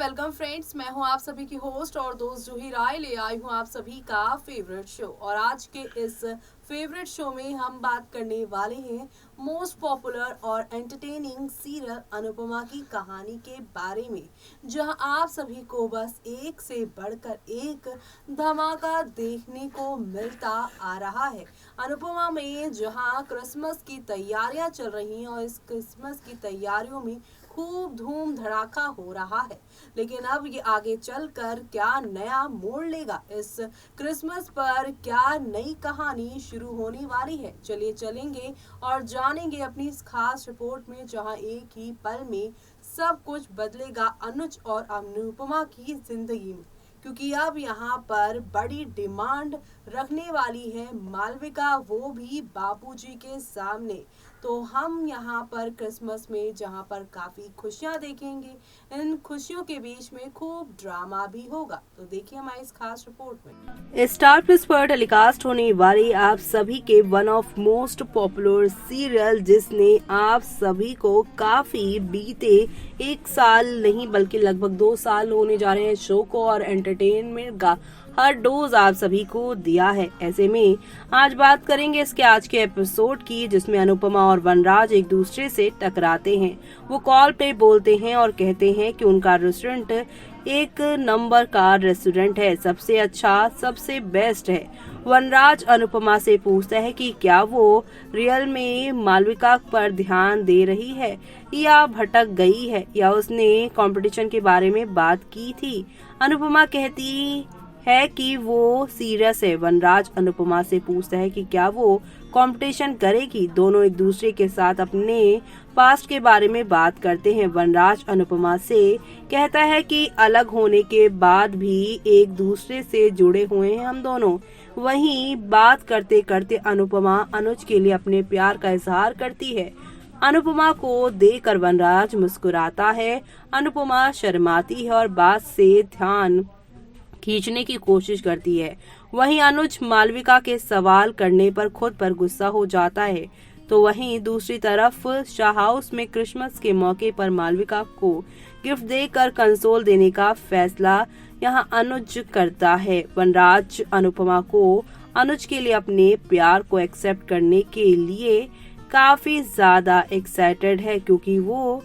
Welcome friends. मैं हूं आप सभी की होस्ट और दोस्त जूही राय। ले आई हूं आप सभी का फेवरेट शो और आज के इस फेवरेट शो में हम बात करने वाले हैं मोस्ट पॉपुलर और एंटरटेनिंग सीरियल अनुपमा की कहानी के बारे में, जहां आप सभी को बस एक से बढ़कर एक धमाका देखने को मिलता आ रहा है। अनुपमा में जहां क्रिसमस की तैयारियां चल रही हैं और इस क्रिसमस की तैयारियों में खूब धूम धड़ाका हो रहा है, लेकिन अब ये आगे चलकर क्या नया मोड़ लेगा, इस क्रिसमस पर क्या नई कहानी शुरू होने वाली है। चलिए चलेंगे और जानेंगे अपनी इस खास रिपोर्ट में, जहां एक ही पल में सब कुछ बदलेगा अनुज और अनुपमा की जिंदगी में, क्योंकि अब यहाँ पर बड़ी डिमांड रखने वाली है मालविका, वो भी बापूजी के सामने। तो हम यहाँ पर क्रिसमस में जहाँ पर काफी खुशियाँ देखेंगे, इन खुशियों के बीच में खूब ड्रामा भी होगा। तो देखिए हमारी इस खास रिपोर्ट में। स्टार प्लस पर टेलीकास्ट होने वाली आप सभी के one of most popular serial, जिसने आप सभी को काफी बीते एक साल नहीं बल्कि लगभग 2 साल होने जा रहे हैं शो को, और एंटरटेनमेंट का हर डोज आप सभी को दिया है। ऐसे में आज बात करेंगे इसके आज के एपिसोड की, जिसमें अनुपमा और वनराज एक दूसरे से टकराते हैं। वो कॉल पे बोलते हैं और कहते हैं कि उनका रेस्टोरेंट एक नंबर का रेस्टोरेंट है, सबसे अच्छा, सबसे बेस्ट है। वनराज अनुपमा से पूछता है कि क्या वो रियल में मालविका पर ध्यान दे रही है या भटक गई है, या उसने कंपटीशन के बारे में बात की थी। अनुपमा कहती है कि वो सीरियस है। वनराज अनुपमा से पूछता है कि क्या वो कंपटीशन करेगी। दोनों एक दूसरे के साथ अपने पास्ट के बारे में बात करते हैं। वनराज अनुपमा से कहता है कि अलग होने के बाद भी एक दूसरे से जुड़े हुए हैं हम दोनों। वहीं बात करते करते अनुपमा अनुज के लिए अपने प्यार का इजहार करती है। अनुपमा को देखकर वनराज मुस्कुराता है। अनुपमा शर्माती है और बात से ध्यान खींचने की कोशिश करती है। वहीं अनुज मालविका के सवाल करने पर खुद पर गुस्सा हो जाता है। तो वहीं दूसरी तरफ शाह हाउस में क्रिसमस के मौके पर मालविका को गिफ्ट देकर कंसोल देने का फैसला यहां अनुज करता है। वनराज अनुपमा को अनुज के लिए अपने प्यार को एक्सेप्ट करने के लिए काफी ज्यादा एक्साइटेड है, क्योंकि वो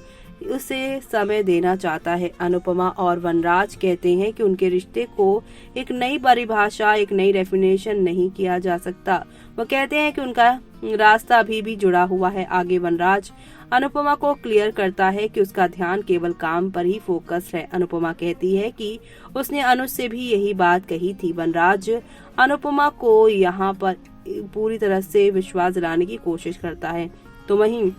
उसे समय देना चाहता है। अनुपमा और वनराज कहते हैं कि उनके रिश्ते को एक नई परिभाषा, एक नई डेफिनेशन नहीं किया जा सकता। वो कहते हैं कि उनका रास्ता अभी भी जुड़ा हुआ है आगे। वनराज अनुपमा को क्लियर करता है कि उसका ध्यान केवल काम पर ही फोकस है। अनुपमा कहती है कि उसने अनुज से भी यही बात कही थी। वनराज अनुपमा को यहाँ पर पूरी तरह से विश्वास दिलाने की कोशिश करता है। तो वहीं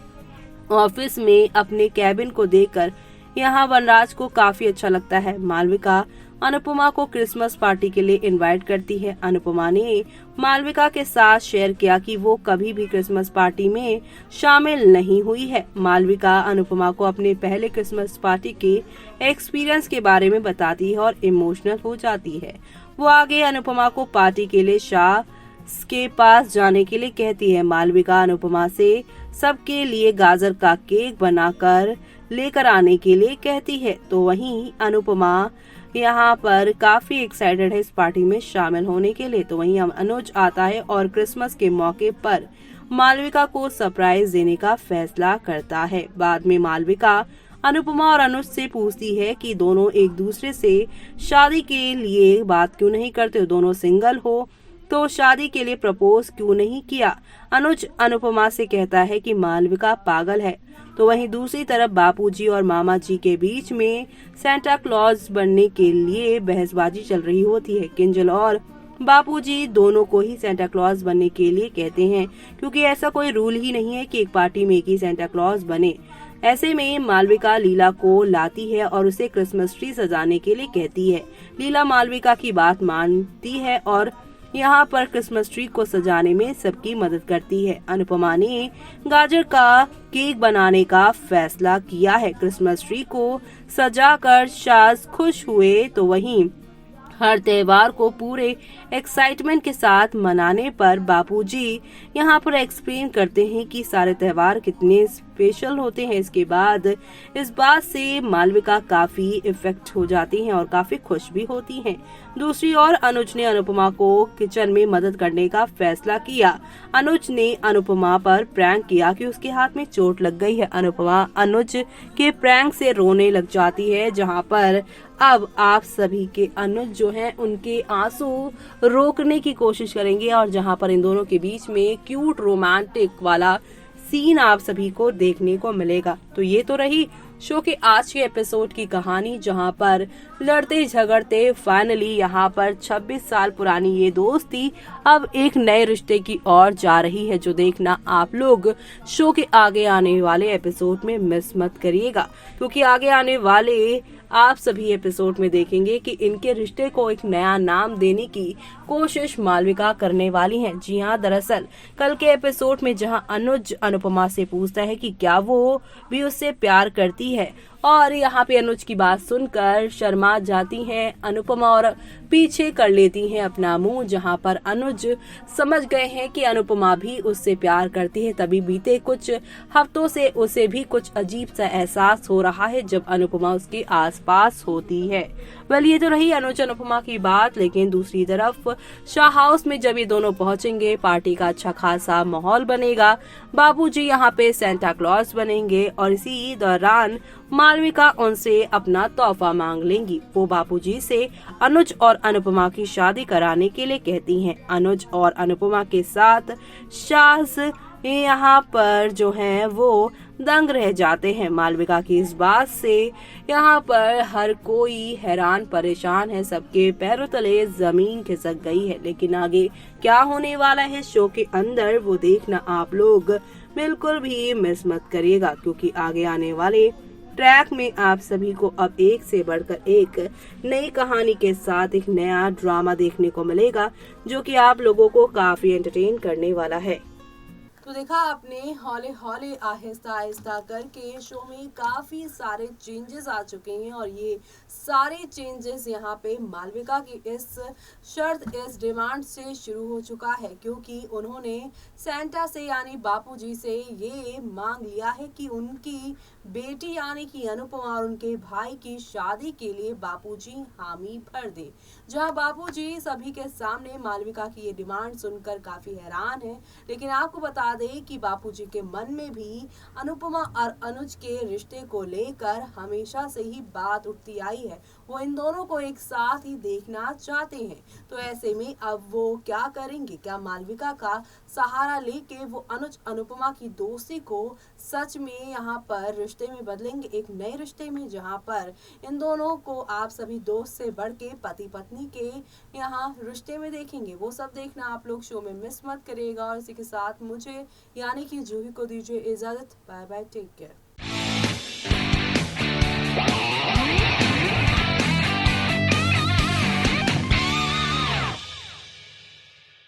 ऑफिस में अपने कैबिन को देखकर यहाँ वनराज को काफी अच्छा लगता है। मालविका अनुपमा को क्रिसमस पार्टी के लिए इनवाइट करती है। अनुपमा ने मालविका के साथ शेयर किया कि वो कभी भी क्रिसमस पार्टी में शामिल नहीं हुई है। मालविका अनुपमा को अपने पहले क्रिसमस पार्टी के एक्सपीरियंस के बारे में बताती है और इमोशनल हो जाती है। वो आगे अनुपमा को पार्टी के लिए शाह के पास जाने के लिए कहती है। मालविका अनुपमा से सबके लिए गाजर का केक बनाकर लेकर आने के लिए कहती है। तो वहीं अनुपमा यहाँ पर काफी एक्साइटेड है इस पार्टी में शामिल होने के लिए। तो वहीं अनुज आता है और क्रिसमस के मौके पर मालविका को सरप्राइज देने का फैसला करता है। बाद में मालविका अनुपमा और अनुज से पूछती है कि दोनों एक दूसरे से शादी के लिए बात क्यों नहीं करते, दोनों सिंगल हो तो शादी के लिए प्रपोज क्यों नहीं किया। अनुज अनुपमा से कहता है कि मालविका पागल है। तो वहीं दूसरी तरफ बापूजी और मामा जी के बीच में सेंटा क्लॉज बनने के लिए बहसबाजी चल रही होती है। किंजल और बापूजी दोनों को ही सेंटा क्लॉज बनने के लिए कहते हैं, क्योंकि ऐसा कोई रूल ही नहीं है कि एक पार्टी में एक ही सेंटा क्लॉज बने। ऐसे में मालविका लीला को लाती है और उसे क्रिसमस ट्री सजाने के लिए कहती है। लीला मालविका की बात मानती है और यहाँ पर क्रिसमस ट्री को सजाने में सबकी मदद करती है। अनुपमा ने गाजर का केक बनाने का फैसला किया है। क्रिसमस ट्री को सजाकर शाज खुश हुए। तो वहीं हर त्योहार को पूरे एक्साइटमेंट के साथ मनाने पर बापूजी यहाँ पर एक्सप्लेन करते हैं कि सारे त्योहार कितने स्पेशल होते हैं। इसके बाद इस बात से मालविका काफी इफेक्ट हो जाती हैं और काफी खुश भी होती हैं। दूसरी ओर अनुज ने अनुपमा को किचन में मदद करने का फैसला किया। अनुज ने अनुपमा पर प्रैंक किया कि उसके हाथ में चोट लग गई है। अनुपमा अनुज के प्रैंक से रोने लग जाती है, जहां पर अब आप सभी के अनुज जो हैं उनके आंसू रोकने की कोशिश करेंगे और जहां पर इन दोनों के बीच में क्यूट रोमांटिक वाला सीन आप सभी को देखने को मिलेगा। तो ये तो रही शो के आज के एपिसोड की कहानी, जहां पर लड़ते झगड़ते फाइनली यहाँ पर 26 साल पुरानी ये दोस्ती अब एक नए रिश्ते की ओर जा रही है, जो देखना आप लोग शो के आगे आने वाले एपिसोड में मिस मत करिएगा, क्योंकि आगे आने वाले आप सभी एपिसोड में देखेंगे कि इनके रिश्ते को एक नया नाम देने की कोशिश मालविका करने वाली हैं। जी हाँ, दरअसल कल के एपिसोड में जहां अनुज अनुपमा से पूछता है कि क्या वो भी उससे प्यार करती है, और यहाँ पे अनुज की बात सुनकर शर्मा जाती हैं अनुपमा और पीछे कर लेती हैं अपना मुंह, जहाँ पर अनुज समझ गए हैं कि अनुपमा भी उससे प्यार करती है। तभी बीते कुछ हफ्तों से उसे भी कुछ अजीब सा एहसास हो रहा है जब अनुपमा उसके आसपास होती है। वेल, ये तो रही अनुज अनुपमा की बात, लेकिन दूसरी तरफ शाह हाउस में जब ये दोनों पहुंचेंगे पार्टी का अच्छा खासा माहौल बनेगा। बाबूजी यहाँ पे सेंटा क्लॉज बनेंगे और इसी दौरान मालविका उनसे अपना तोहफा मांग लेंगी। वो बापूजी से अनुज और अनुपमा की शादी कराने के लिए कहती हैं। अनुज और अनुपमा के साथ शाह यहाँ पर जो हैं वो दंग रह जाते हैं। मालविका की इस बात से यहाँ पर हर कोई हैरान परेशान है, सबके पैरों तले जमीन खिसक गई है। लेकिन आगे क्या होने वाला है शो के अंदर वो देखना आप लोग बिल्कुल भी मिस मत करिएगा, क्योंकि आगे आने वाले ट्रैक में आप सभी को अब एक से बढ़कर एक नई कहानी के साथ एक नया ड्रामा देखने को मिलेगा, जो कि आप लोगों को काफी एंटरटेन करने वाला है। तो देखा आपने, हौले हौले आहिस्ता आहिस्ता करके शो में काफी सारे चेंजेस आ चुके हैं, और ये सारे चेंजेस यहाँ पे मालविका की इस शर्त, इस डिमांड से शुरू हो चुका है, क्योंकि उन्होंने सेंटा से यानी बापूजी से ये मांग लिया है कि उनकी बेटी यानी कि अनुपमा और उनके भाई की शादी के लिए बापूजी हामी भर दे। जहां बापूजी सभी के सामने मालविका की ये डिमांड सुनकर काफी हैरान है, लेकिन आपको बता दें कि बापूजी के मन में भी अनुपमा और अनुज के रिश्ते को लेकर हमेशा से ही बात उठती आई है। वो इन दोनों को एक साथ ही देखना चाहते हैं। तो ऐसे में अब वो क्या करेंगे? क्या मालविका का सहारा लेके वो अनुज अनुपमा की दोस्ती को सच में यहाँ पर रिश्ते में बदलेंगे, एक नए रिश्ते में, जहाँ पर इन दोनों को आप सभी दोस्त से बढ़ के पति पत्नी के यहाँ रिश्ते में देखेंगे? वो सब देखना आप लोग शो में मिस मत करिएगा। और इसी के साथ मुझे यानी कि जूही को दीजिए इजाजत। Bye bye, take care.